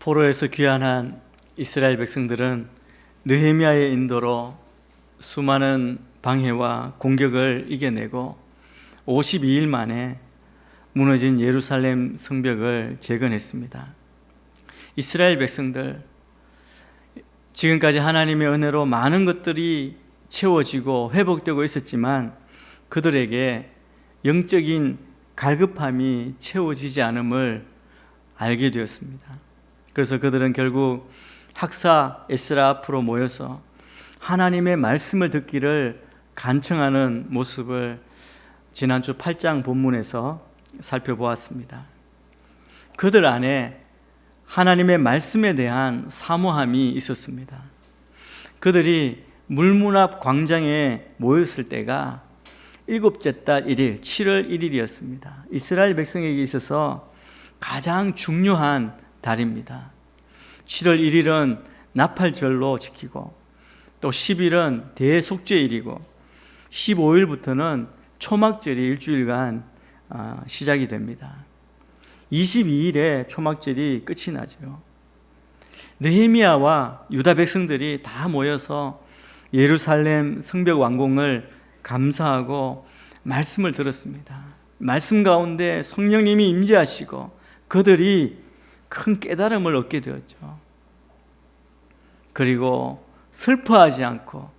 포로에서 귀환한 이스라엘 백성들은 느헤미야의 인도로 수많은 방해와 공격을 이겨내고 52일 만에 무너진 예루살렘 성벽을 재건했습니다. 이스라엘 백성들, 지금까지 하나님의 은혜로 많은 것들이 채워지고 회복되고 있었지만 그들에게 영적인 갈급함이 채워지지 않음을 알게 되었습니다. 그래서 그들은 결국 학사 에스라 앞으로 모여서 하나님의 말씀을 듣기를 간청하는 모습을 지난주 8장 본문에서 살펴보았습니다. 그들 안에 하나님의 말씀에 대한 사모함이 있었습니다. 그들이 물문 앞 광장에 모였을 때가 일곱째 달 1일 7월 1일이었습니다. 이스라엘 백성에게 있어서 가장 중요한 달입니다. 7월 1일은 나팔절로 지키고 또 10일은 대속죄일이고 15일부터는 초막절이 일주일간 시작이 됩니다. 22일에 초막절이 끝이 나죠. 느헤미야와 유다 백성들이 다 모여서 예루살렘 성벽 완공을 감사하고 말씀을 들었습니다. 말씀 가운데 성령님이 임재하시고 그들이 큰 깨달음을 얻게 되었죠. 그리고 슬퍼하지 않고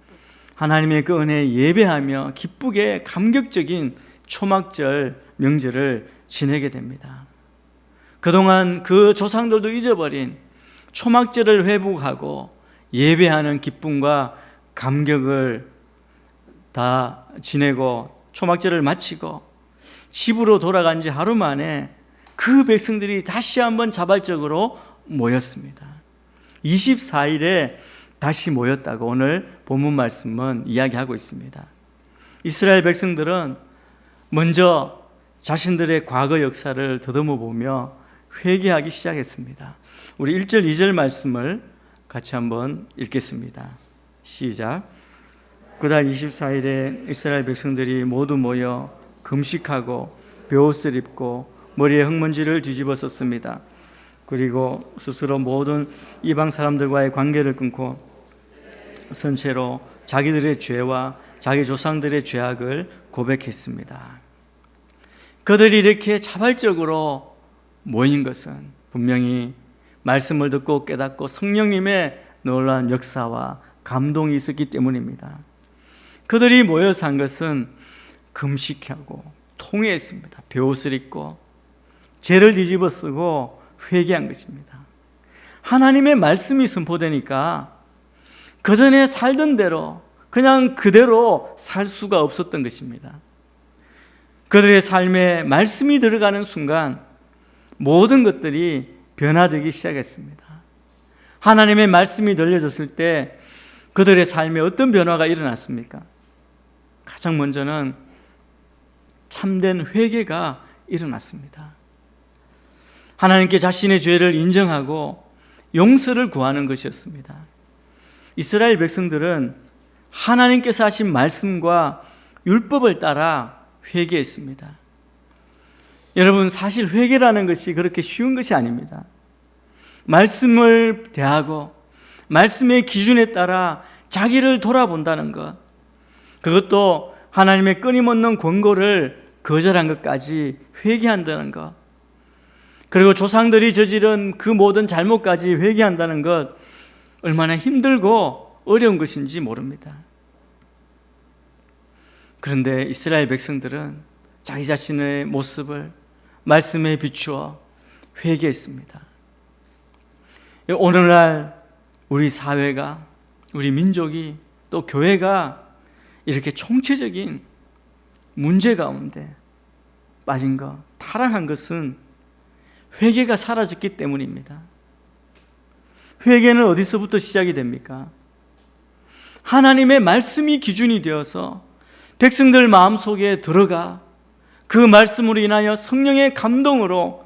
하나님의 그 은혜에 예배하며 기쁘게 감격적인 초막절 명절을 지내게 됩니다. 그동안 그 조상들도 잊어버린 초막절을 회복하고 예배하는 기쁨과 감격을 다 지내고 초막절을 마치고 집으로 돌아간 지 하루 만에 그 백성들이 다시 한번 자발적으로 모였습니다. 24일에 다시 모였다고 오늘 본문 말씀은 이야기하고 있습니다. 이스라엘 백성들은 먼저 자신들의 과거 역사를 더듬어 보며 회개하기 시작했습니다. 우리 1절 2절 말씀을 같이 한번 읽겠습니다. 시작. 그달 24일에 이스라엘 백성들이 모두 모여 금식하고 벼옷을 입고 머리에 흙먼지를 뒤집어 썼습니다. 그리고 스스로 모든 이방 사람들과의 관계를 끊고 선체로 자기들의 죄와 자기 조상들의 죄악을 고백했습니다. 그들이 이렇게 자발적으로 모인 것은 분명히 말씀을 듣고 깨닫고 성령님의 놀라운 역사와 감동이 있었기 때문입니다. 그들이 모여서 한 것은 금식하고 통회했습니다. 벼옷을 입고 죄를 뒤집어 쓰고 회개한 것입니다. 하나님의 말씀이 선포되니까 그전에 살던 대로 그냥 그대로 살 수가 없었던 것입니다. 그들의 삶에 말씀이 들어가는 순간 모든 것들이 변화되기 시작했습니다. 하나님의 말씀이 들려졌을 때 그들의 삶에 어떤 변화가 일어났습니까? 가장 먼저는 참된 회개가 일어났습니다. 하나님께 자신의 죄를 인정하고 용서를 구하는 것이었습니다. 이스라엘 백성들은 하나님께서 하신 말씀과 율법을 따라 회개했습니다. 여러분, 사실 회개라는 것이 그렇게 쉬운 것이 아닙니다. 말씀을 대하고 말씀의 기준에 따라 자기를 돌아본다는 것, 그것도 하나님의 끊임없는 권고를 거절한 것까지 회개한다는 것, 그리고 조상들이 저지른 그 모든 잘못까지 회개한다는 것, 얼마나 힘들고 어려운 것인지 모릅니다. 그런데 이스라엘 백성들은 자기 자신의 모습을 말씀에 비추어 회개했습니다. 오늘날 우리 사회가, 우리 민족이, 또 교회가 이렇게 총체적인 문제 가운데 빠진 것, 타락한 것은 회개가 사라졌기 때문입니다. 회개는 어디서부터 시작이 됩니까? 하나님의 말씀이 기준이 되어서 백성들 마음속에 들어가 그 말씀으로 인하여 성령의 감동으로,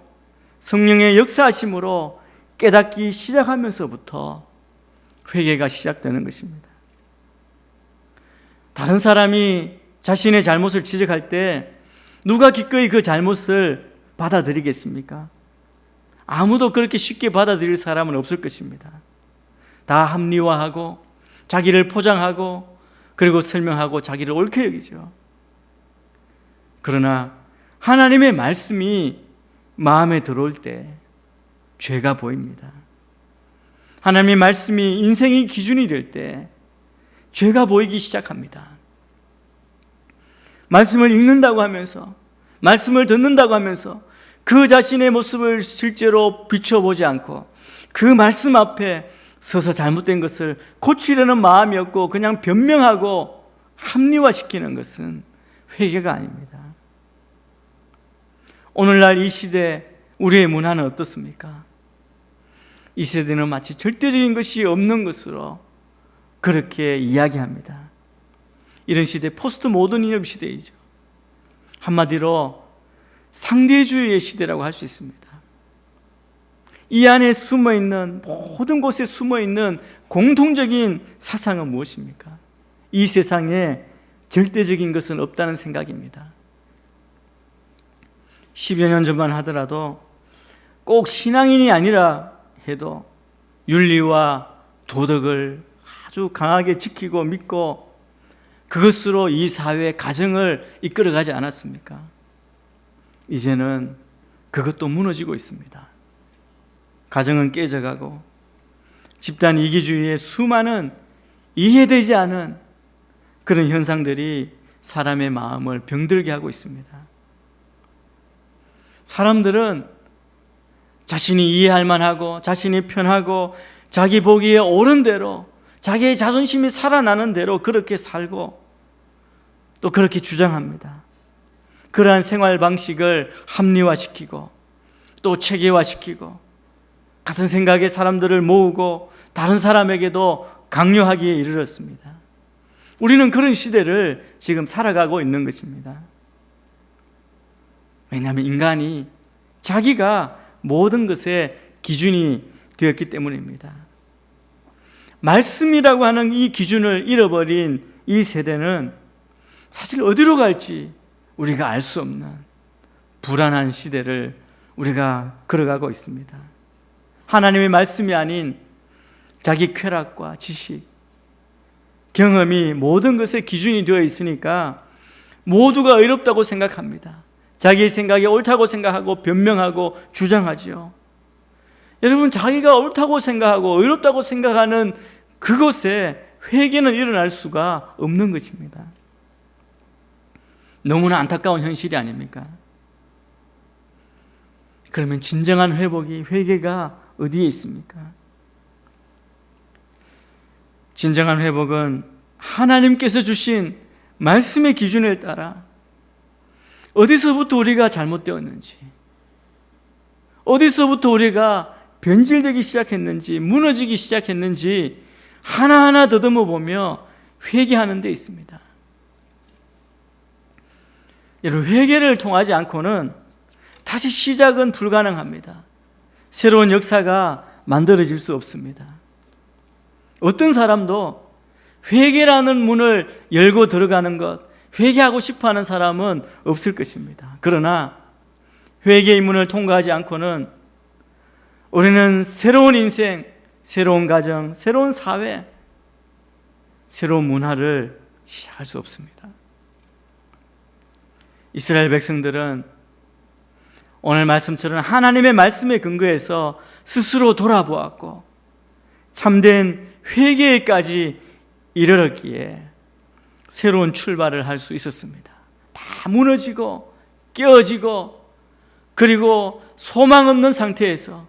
성령의 역사하심으로 깨닫기 시작하면서부터 회개가 시작되는 것입니다. 다른 사람이 자신의 잘못을 지적할 때 누가 기꺼이 그 잘못을 받아들이겠습니까? 아무도 그렇게 쉽게 받아들일 사람은 없을 것입니다. 다 합리화하고 자기를 포장하고 그리고 설명하고 자기를 옳게 여기죠. 그러나 하나님의 말씀이 마음에 들어올 때 죄가 보입니다. 하나님의 말씀이 인생의 기준이 될 때 죄가 보이기 시작합니다. 말씀을 읽는다고 하면서, 말씀을 듣는다고 하면서 그 자신의 모습을 실제로 비춰보지 않고 그 말씀 앞에 서서 잘못된 것을 고치려는 마음이 없고 그냥 변명하고 합리화시키는 것은 회개가 아닙니다. 오늘날 이 시대 우리의 문화는 어떻습니까? 이 세대는 마치 절대적인 것이 없는 것으로 그렇게 이야기합니다. 이런 시대 포스트 모더니즘 시대이죠. 한마디로 상대주의의 시대라고 할 수 있습니다. 이 안에 숨어있는, 모든 곳에 숨어있는 공통적인 사상은 무엇입니까? 이 세상에 절대적인 것은 없다는 생각입니다. 10여 년 전만 하더라도 꼭 신앙인이 아니라 해도 윤리와 도덕을 아주 강하게 지키고 믿고 그것으로 이 사회 가정을 이끌어가지 않았습니까? 이제는 그것도 무너지고 있습니다. 가정은 깨져가고 집단 이기주의의 수많은 이해되지 않은 그런 현상들이 사람의 마음을 병들게 하고 있습니다. 사람들은 자신이 이해할 만하고 자신이 편하고 자기 보기에 옳은 대로 자기의 자존심이 살아나는 대로 그렇게 살고 또 그렇게 주장합니다. 그러한 생활 방식을 합리화시키고 또 체계화시키고 같은 생각의 사람들을 모으고 다른 사람에게도 강요하기에 이르렀습니다. 우리는 그런 시대를 지금 살아가고 있는 것입니다. 왜냐하면 인간이 자기가 모든 것의 기준이 되었기 때문입니다. 말씀이라고 하는 이 기준을 잃어버린 이 세대는 사실 어디로 갈지 우리가 알 수 없는 불안한 시대를 우리가 걸어가고 있습니다. 하나님의 말씀이 아닌 자기 쾌락과 지식, 경험이 모든 것의 기준이 되어 있으니까 모두가 의롭다고 생각합니다. 자기 생각이 옳다고 생각하고 변명하고 주장하지요. 여러분, 자기가 옳다고 생각하고 의롭다고 생각하는 그곳에 회개는 일어날 수가 없는 것입니다. 너무나 안타까운 현실이 아닙니까? 그러면 진정한 회복이, 회개가 어디에 있습니까? 진정한 회복은 하나님께서 주신 말씀의 기준을 따라 어디서부터 우리가 잘못되었는지, 어디서부터 우리가 변질되기 시작했는지, 무너지기 시작했는지 하나하나 더듬어 보며 회개하는 데 있습니다. 여러분, 회개를 통하지 않고는 다시 시작은 불가능합니다. 새로운 역사가 만들어질 수 없습니다. 어떤 사람도 회개라는 문을 열고 들어가는 것, 회개하고 싶어하는 사람은 없을 것입니다. 그러나 회개의 문을 통과하지 않고는 우리는 새로운 인생, 새로운 가정, 새로운 사회, 새로운 문화를 시작할 수 없습니다. 이스라엘 백성들은 오늘 말씀처럼 하나님의 말씀에 근거해서 스스로 돌아보았고 참된 회개까지 이르렀기에 새로운 출발을 할 수 있었습니다. 다 무너지고 깨어지고 그리고 소망 없는 상태에서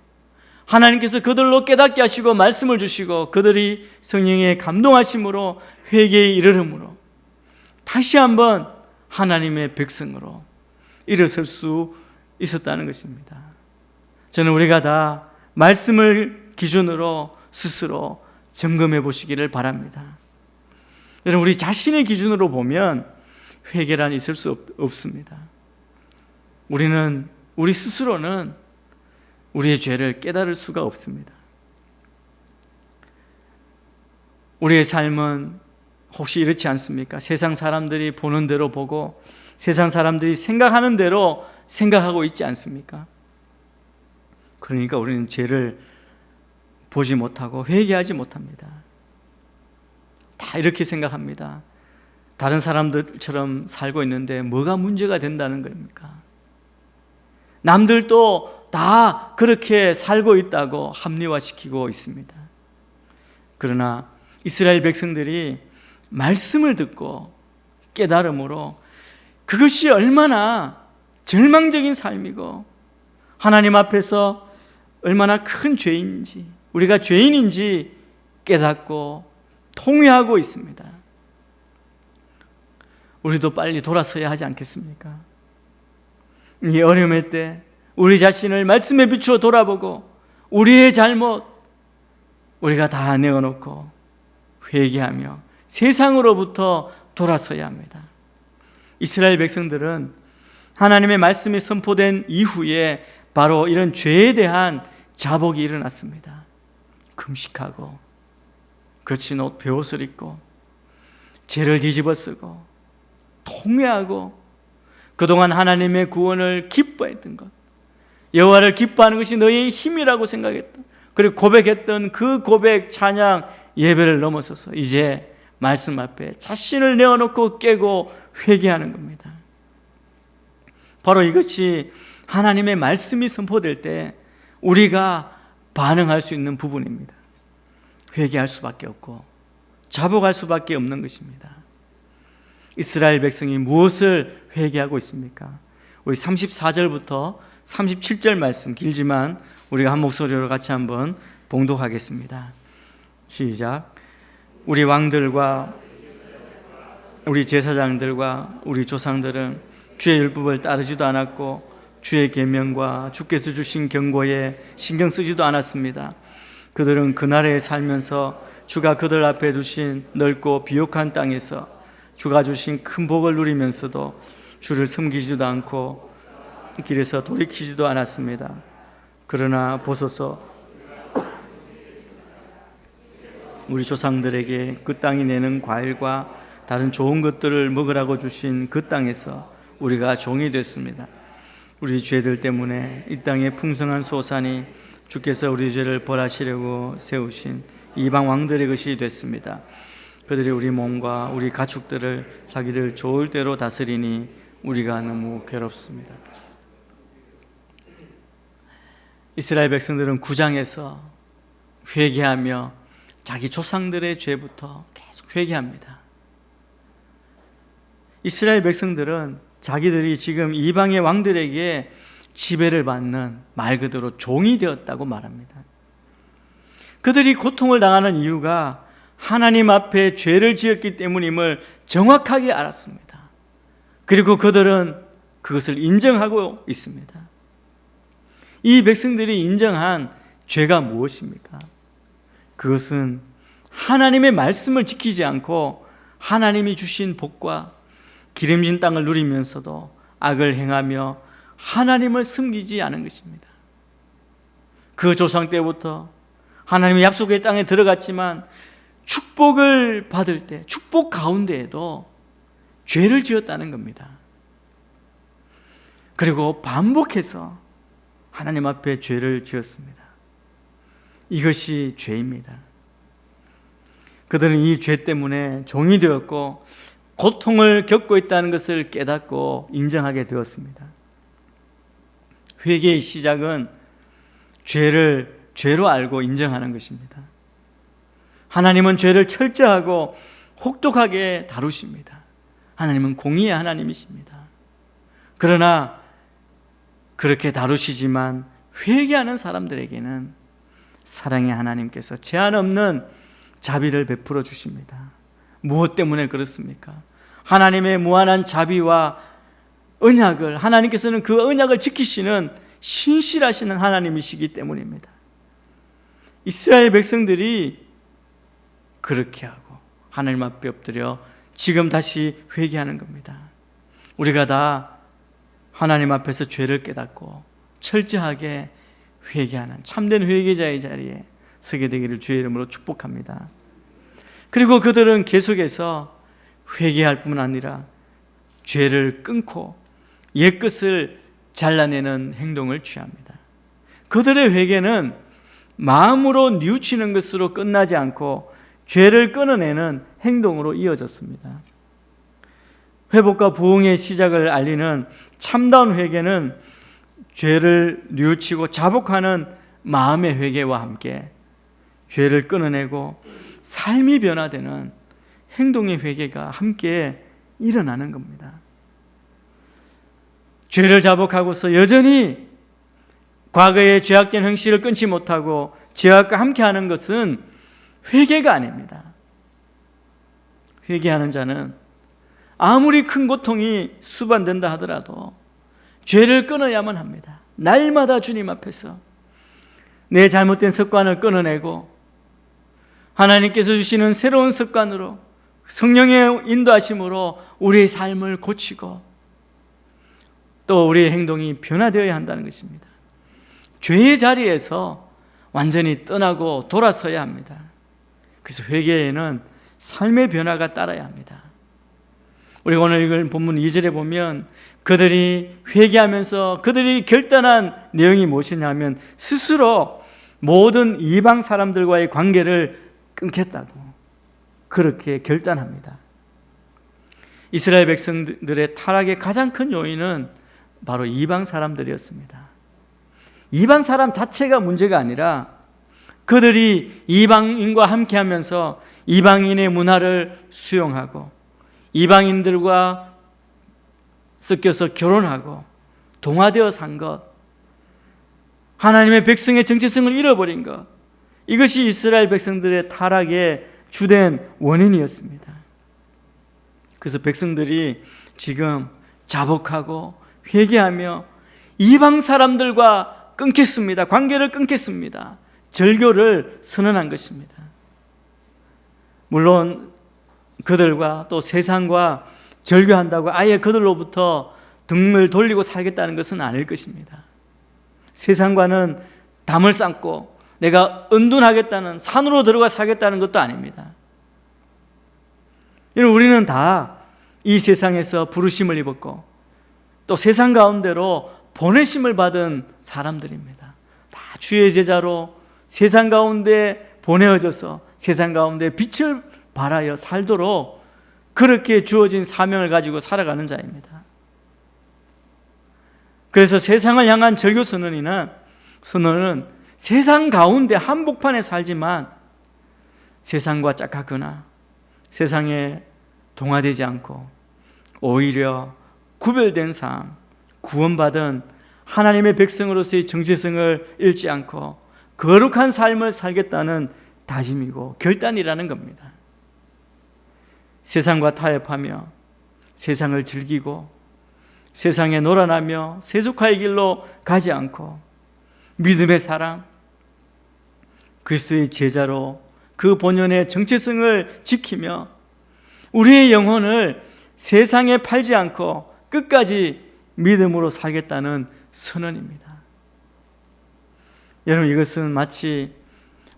하나님께서 그들로 깨닫게 하시고 말씀을 주시고 그들이 성령의 감동하심으로 회개에 이르름으로 다시 한번 하나님의 백성으로 일어설 수 있었다는 것입니다. 저는 우리가 다 말씀을 기준으로 스스로 점검해 보시기를 바랍니다. 여러분, 우리 자신의 기준으로 보면 회개란 있을 수 없습니다. 우리 스스로는 우리의 죄를 깨달을 수가 없습니다. 우리의 삶은 혹시 이렇지 않습니까? 세상 사람들이 보는 대로 보고 세상 사람들이 생각하는 대로 생각하고 있지 않습니까? 그러니까 우리는 죄를 보지 못하고 회개하지 못합니다. 다 이렇게 생각합니다. 다른 사람들처럼 살고 있는데 뭐가 문제가 된다는 겁니까? 남들도 다 그렇게 살고 있다고 합리화시키고 있습니다. 그러나 이스라엘 백성들이 말씀을 듣고 깨달음으로 그것이 얼마나 절망적인 삶이고 하나님 앞에서 얼마나 큰 죄인지, 우리가 죄인인지 깨닫고 통회하고 있습니다. 우리도 빨리 돌아서야 하지 않겠습니까? 이 어려움의 때 우리 자신을 말씀에 비추어 돌아보고 우리의 잘못 우리가 다 내어놓고 회개하며 세상으로부터 돌아서야 합니다. 이스라엘 백성들은 하나님의 말씀이 선포된 이후에 바로 이런 죄에 대한 자복이 일어났습니다. 금식하고 거친 옷, 베옷을 입고 죄를 뒤집어 쓰고 통회하고 그동안 하나님의 구원을 기뻐했던 것, 여호와를 기뻐하는 것이 너희의 힘이라고 생각했던, 그리고 고백했던 그 고백, 찬양, 예배를 넘어서서 이제 말씀 앞에 자신을 내어놓고 깨고 회개하는 겁니다. 바로 이것이 하나님의 말씀이 선포될 때 우리가 반응할 수 있는 부분입니다. 회개할 수밖에 없고 자복할 수밖에 없는 것입니다. 이스라엘 백성이 무엇을 회개하고 있습니까? 우리 34절부터 37절 말씀, 길지만 우리가 한 목소리로 같이 한번 봉독하겠습니다. 시작. 우리 왕들과 우리 제사장들과 우리 조상들은 주의 율법을 따르지도 않았고 주의 계명과 주께서 주신 경고에 신경 쓰지도 않았습니다. 그들은 그 나라에 살면서 주가 그들 앞에 두신 넓고 비옥한 땅에서 주가 주신 큰 복을 누리면서도 주를 섬기지도 않고 길에서 돌이키지도 않았습니다. 그러나 보소서, 우리 조상들에게 그 땅이 내는 과일과 다른 좋은 것들을 먹으라고 주신 그 땅에서 우리가 종이 됐습니다. 우리 죄들 때문에 이 땅에 풍성한 소산이 주께서 우리 죄를 벌하시려고 세우신 이방 왕들의 것이 됐습니다. 그들이 우리 몸과 우리 가축들을 자기들 좋을 대로 다스리니 우리가 너무 괴롭습니다. 이스라엘 백성들은 9장에서 회개하며 자기 조상들의 죄부터 계속 회개합니다. 이스라엘 백성들은 자기들이 지금 이방의 왕들에게 지배를 받는 말 그대로 종이 되었다고 말합니다. 그들이 고통을 당하는 이유가 하나님 앞에 죄를 지었기 때문임을 정확하게 알았습니다. 그리고 그들은 그것을 인정하고 있습니다. 이 백성들이 인정한 죄가 무엇입니까? 그것은 하나님의 말씀을 지키지 않고 하나님이 주신 복과 기름진 땅을 누리면서도 악을 행하며 하나님을 섬기지 않은 것입니다. 그 조상 때부터 하나님의 약속의 땅에 들어갔지만 축복을 받을 때 축복 가운데에도 죄를 지었다는 겁니다. 그리고 반복해서 하나님 앞에 죄를 지었습니다. 이것이 죄입니다. 그들은 이 죄 때문에 종이 되었고 고통을 겪고 있다는 것을 깨닫고 인정하게 되었습니다. 회개의 시작은 죄를 죄로 알고 인정하는 것입니다. 하나님은 죄를 철저하고 혹독하게 다루십니다. 하나님은 공의의 하나님이십니다. 그러나 그렇게 다루시지만 회개하는 사람들에게는 사랑의 하나님께서 제한 없는 자비를 베풀어 주십니다. 무엇 때문에 그렇습니까? 하나님의 무한한 자비와 언약을, 하나님께서는 그 언약을 지키시는 신실하시는 하나님이시기 때문입니다. 이스라엘 백성들이 그렇게 하고 하나님 앞에 엎드려 지금 다시 회개하는 겁니다. 우리가 다 하나님 앞에서 죄를 깨닫고 철저하게 회개하는 참된 회개자의 자리에 서게 되기를 주의 이름으로 축복합니다. 그리고 그들은 계속해서 회개할 뿐만 아니라 죄를 끊고 옛것을 잘라내는 행동을 취합니다. 그들의 회개는 마음으로 뉘우치는 것으로 끝나지 않고 죄를 끊어내는 행동으로 이어졌습니다. 회복과 부흥의 시작을 알리는 참다운 회개는 죄를 뉘우치고 자복하는 마음의 회개와 함께 죄를 끊어내고 삶이 변화되는 행동의 회개가 함께 일어나는 겁니다. 죄를 자복하고서 여전히 과거의 죄악된 행실을 끊지 못하고 죄악과 함께하는 것은 회개가 아닙니다. 회개하는 자는 아무리 큰 고통이 수반된다 하더라도 죄를 끊어야만 합니다. 날마다 주님 앞에서 내 잘못된 습관을 끊어내고 하나님께서 주시는 새로운 습관으로 성령의 인도하심으로 우리의 삶을 고치고 또 우리의 행동이 변화되어야 한다는 것입니다. 죄의 자리에서 완전히 떠나고 돌아서야 합니다. 그래서 회개에는 삶의 변화가 따라야 합니다. 우리가 오늘 읽은 본문 2절에 보면 그들이 회개하면서 그들이 결단한 내용이 무엇이냐면 스스로 모든 이방 사람들과의 관계를 끊겠다고 그렇게 결단합니다. 이스라엘 백성들의 타락의 가장 큰 요인은 바로 이방 사람들이었습니다. 이방 사람 자체가 문제가 아니라 그들이 이방인과 함께하면서 이방인의 문화를 수용하고 이방인들과 섞여서 결혼하고 동화되어 산 것, 하나님의 백성의 정체성을 잃어버린 것, 이것이 이스라엘 백성들의 타락의 주된 원인이었습니다. 그래서 백성들이 지금 자복하고 회개하며 이방 사람들과 끊겠습니다. 관계를 끊겠습니다. 절교를 선언한 것입니다. 물론 그들과 또 세상과 절교한다고 아예 그들로부터 등을 돌리고 살겠다는 것은 아닐 것입니다. 세상과는 담을 쌓고 내가 은둔하겠다는, 산으로 들어가 살겠다는 것도 아닙니다. 우리는 다 이 세상에서 부르심을 입었고 또 세상 가운데로 보내심을 받은 사람들입니다. 다 주의 제자로 세상 가운데 보내어져서 세상 가운데 빛을 발하여 살도록 그렇게 주어진 사명을 가지고 살아가는 자입니다. 그래서 세상을 향한 절교 선언은 세상 가운데 한복판에 살지만 세상과 짝하거나 세상에 동화되지 않고 오히려 구별된 삶, 구원받은 하나님의 백성으로서의 정체성을 잃지 않고 거룩한 삶을 살겠다는 다짐이고 결단이라는 겁니다. 세상과 타협하며 세상을 즐기고 세상에 놀아나며 세속화의 길로 가지 않고 믿음의 사랑, 그리스도의 제자로 그 본연의 정체성을 지키며 우리의 영혼을 세상에 팔지 않고 끝까지 믿음으로 살겠다는 선언입니다. 여러분, 이것은 마치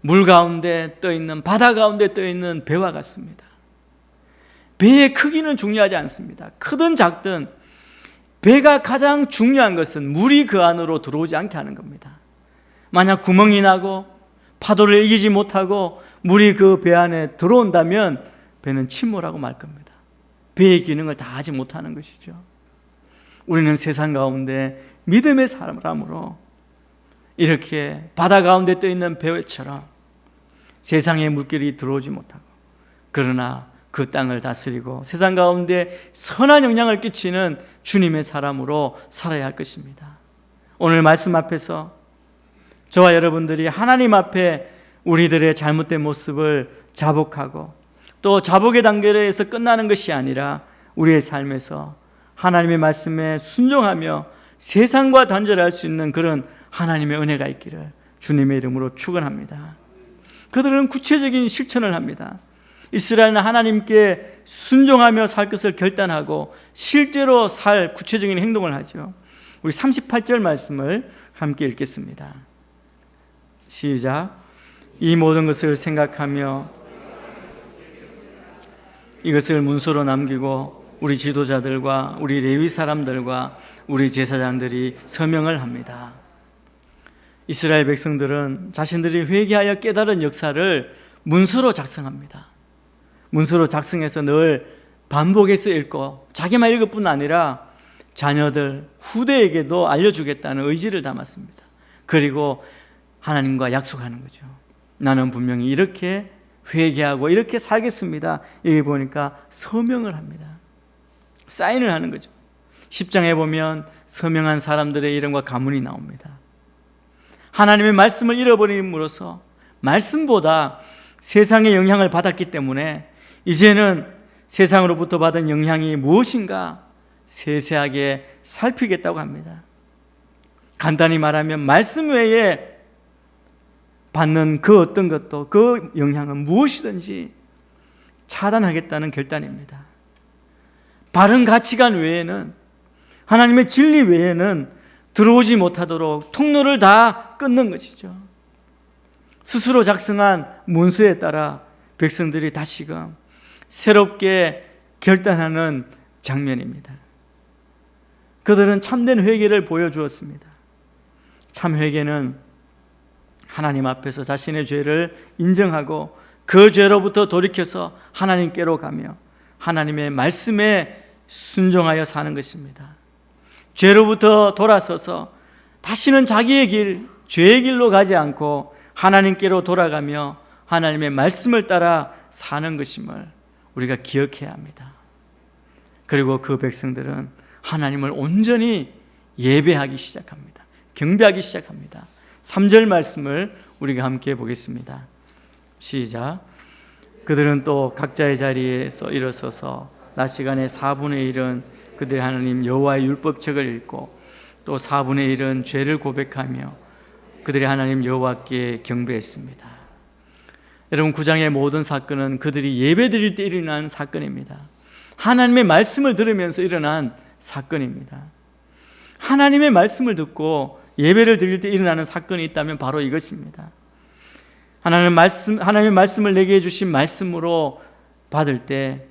물 가운데 떠있는, 바다 가운데 떠있는 배와 같습니다. 배의 크기는 중요하지 않습니다. 크든 작든 배가 가장 중요한 것은 물이 그 안으로 들어오지 않게 하는 겁니다. 만약 구멍이 나고 파도를 이기지 못하고 물이 그 배 안에 들어온다면 배는 침몰하고 말 겁니다. 배의 기능을 다 하지 못하는 것이죠. 우리는 세상 가운데 믿음의 사람으로 이렇게 바다 가운데 떠있는 배처럼 세상의 물길이 들어오지 못하고 그러나 그 땅을 다스리고 세상 가운데 선한 영향을 끼치는 주님의 사람으로 살아야 할 것입니다. 오늘 말씀 앞에서 저와 여러분들이 하나님 앞에 우리들의 잘못된 모습을 자복하고 또 자복의 단계에서 끝나는 것이 아니라 우리의 삶에서 하나님의 말씀에 순종하며 세상과 단절할 수 있는 그런 하나님의 은혜가 있기를 주님의 이름으로 축원합니다. 그들은 구체적인 실천을 합니다. 이스라엘은 하나님께 순종하며 살 것을 결단하고 실제로 살 구체적인 행동을 하죠. 우리 38절 말씀을 함께 읽겠습니다. 시작. 이 모든 것을 생각하며 이것을 문서로 남기고 우리 지도자들과 우리 레위 사람들과 우리 제사장들이 서명을 합니다. 이스라엘 백성들은 자신들이 회개하여 깨달은 역사를 문서로 작성합니다. 문서로 작성해서 늘 반복해서 읽고 자기만 읽을 뿐 아니라 자녀들, 후대에게도 알려주겠다는 의지를 담았습니다. 그리고 하나님과 약속하는 거죠. 나는 분명히 이렇게 회개하고 이렇게 살겠습니다. 여기 보니까 서명을 합니다. 사인을 하는 거죠. 10장에 보면 서명한 사람들의 이름과 가문이 나옵니다. 하나님의 말씀을 잃어버림으로써 말씀보다 세상의 영향을 받았기 때문에 이제는 세상으로부터 받은 영향이 무엇인가 세세하게 살피겠다고 합니다. 간단히 말하면 말씀 외에 받는 그 어떤 것도 그 영향은 무엇이든지 차단하겠다는 결단입니다. 바른 가치관 외에는, 하나님의 진리 외에는 들어오지 못하도록 통로를 다 끊는 것이죠. 스스로 작성한 문서에 따라 백성들이 다시금 새롭게 결단하는 장면입니다. 그들은 참된 회개를 보여주었습니다. 참 회개는 하나님 앞에서 자신의 죄를 인정하고 그 죄로부터 돌이켜서 하나님께로 가며 하나님의 말씀에 순종하여 사는 것입니다. 죄로부터 돌아서서 다시는 자기의 길, 죄의 길로 가지 않고 하나님께로 돌아가며 하나님의 말씀을 따라 사는 것임을 우리가 기억해야 합니다. 그리고 그 백성들은 하나님을 온전히 예배하기 시작합니다. 경배하기 시작합니다. 3절 말씀을 우리가 함께 보겠습니다. 시작. 그들은 또 각자의 자리에서 일어서서 낮 시간에 4분의 1은 그들의 하나님 여호와의 율법책을 읽고 또 4분의 1은 죄를 고백하며 그들의 하나님 여호와께 경배했습니다. 여러분, 9장의 모든 사건은 그들이 예배드릴 때 일어난 사건입니다. 하나님의 말씀을 들으면서 일어난 사건입니다. 하나님의 말씀을 듣고 예배를 드릴 때 일어나는 사건이 있다면 바로 이것입니다. 하나님의 말씀을 내게 해주신 말씀으로 받을 때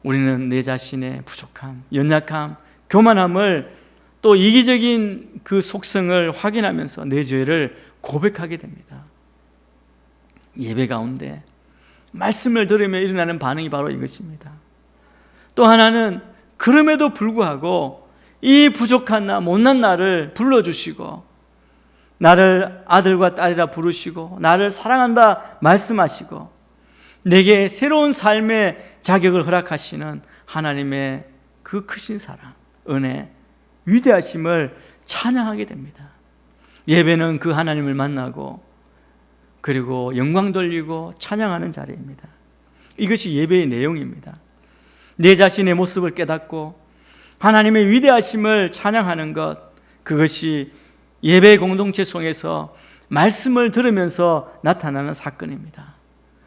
우리는 내 자신의 부족함, 연약함, 교만함을 또 이기적인 그 속성을 확인하면서 내 죄를 고백하게 됩니다. 예배 가운데 말씀을 들으며 일어나는 반응이 바로 이것입니다. 또 하나는 그럼에도 불구하고 이 부족한 나, 못난 나를 불러주시고 나를 아들과 딸이라 부르시고 나를 사랑한다 말씀하시고 내게 새로운 삶의 자격을 허락하시는 하나님의 그 크신 사랑, 은혜, 위대하심을 찬양하게 됩니다. 예배는 그 하나님을 만나고 그리고 영광 돌리고 찬양하는 자리입니다. 이것이 예배의 내용입니다. 내 자신의 모습을 깨닫고 하나님의 위대하심을 찬양하는 것, 그것이 예배 공동체 속에서 말씀을 들으면서 나타나는 사건입니다.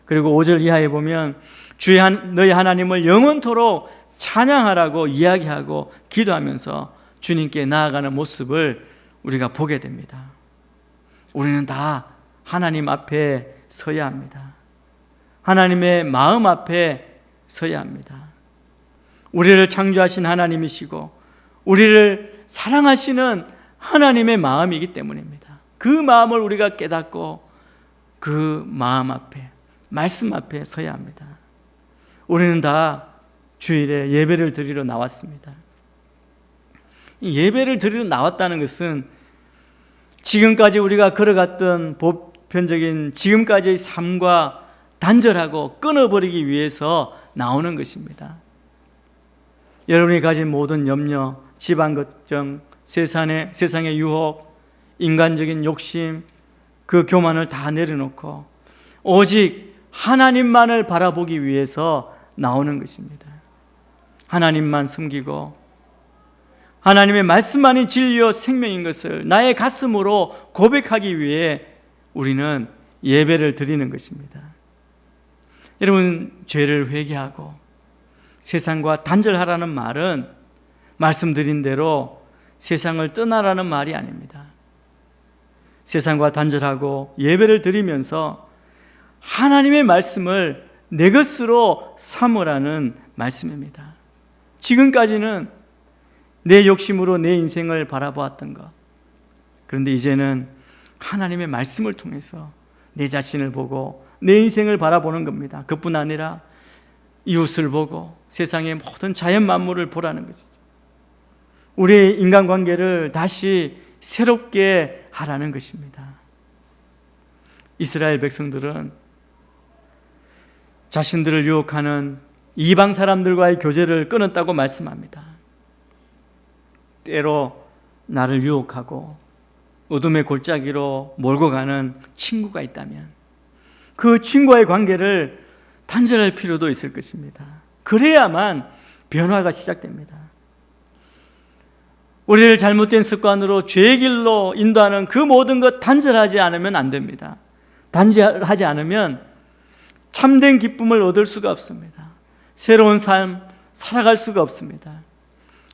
그리고 5절 이하에 보면 주의 너희 하나님을 영원토록 찬양하라고 이야기하고 기도하면서 주님께 나아가는 모습을 우리가 보게 됩니다. 우리는 다 하나님 앞에 서야 합니다. 하나님의 마음 앞에 서야 합니다. 우리를 창조하신 하나님이시고 우리를 사랑하시는 하나님의 마음이기 때문입니다. 그 마음을 우리가 깨닫고 그 마음 앞에, 말씀 앞에 서야 합니다. 우리는 다 주일에 예배를 드리러 나왔습니다. 예배를 드리러 나왔다는 것은 지금까지 우리가 걸어갔던 보편적인 지금까지의 삶과 단절하고 끊어버리기 위해서 나오는 것입니다. 여러분이 가진 모든 염려, 집안 걱정, 세상의 유혹, 인간적인 욕심, 그 교만을 다 내려놓고 오직 하나님만을 바라보기 위해서 나오는 것입니다. 하나님만 섬기고 하나님의 말씀만이 진리요 생명인 것을 나의 가슴으로 고백하기 위해 우리는 예배를 드리는 것입니다. 여러분, 죄를 회개하고 세상과 단절하라는 말은 말씀드린 대로 세상을 떠나라는 말이 아닙니다. 세상과 단절하고 예배를 드리면서 하나님의 말씀을 내 것으로 삼으라는 말씀입니다. 지금까지는 내 욕심으로 내 인생을 바라보았던 것, 그런데 이제는 하나님의 말씀을 통해서 내 자신을 보고 내 인생을 바라보는 겁니다. 그뿐 아니라 이웃을 보고 세상의 모든 자연 만물을 보라는 것이죠. 우리의 인간관계를 다시 새롭게 하라는 것입니다. 이스라엘 백성들은 자신들을 유혹하는 이방 사람들과의 교제를 끊었다고 말씀합니다. 때로 나를 유혹하고 어둠의 골짜기로 몰고 가는 친구가 있다면 그 친구와의 관계를 단절할 필요도 있을 것입니다. 그래야만 변화가 시작됩니다. 우리를 잘못된 습관으로 죄의 길로 인도하는 그 모든 것 단절하지 않으면 안 됩니다. 단절하지 않으면 참된 기쁨을 얻을 수가 없습니다. 새로운 삶 살아갈 수가 없습니다.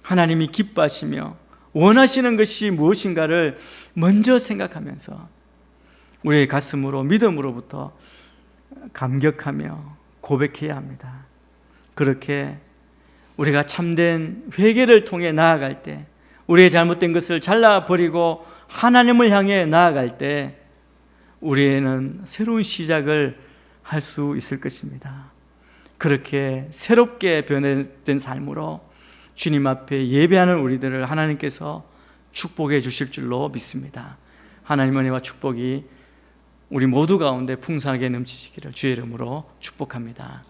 하나님이 기뻐하시며 원하시는 것이 무엇인가를 먼저 생각하면서 우리의 가슴으로 믿음으로부터 감격하며 고백해야 합니다. 그렇게 우리가 참된 회개를 통해 나아갈 때, 우리의 잘못된 것을 잘라버리고 하나님을 향해 나아갈 때 우리에는 새로운 시작을 할 수 있을 것입니다. 그렇게 새롭게 변화된 삶으로 주님 앞에 예배하는 우리들을 하나님께서 축복해 주실 줄로 믿습니다. 하나님의 은혜와 축복이 우리 모두 가운데 풍성하게 넘치시기를 주의 이름으로 축복합니다.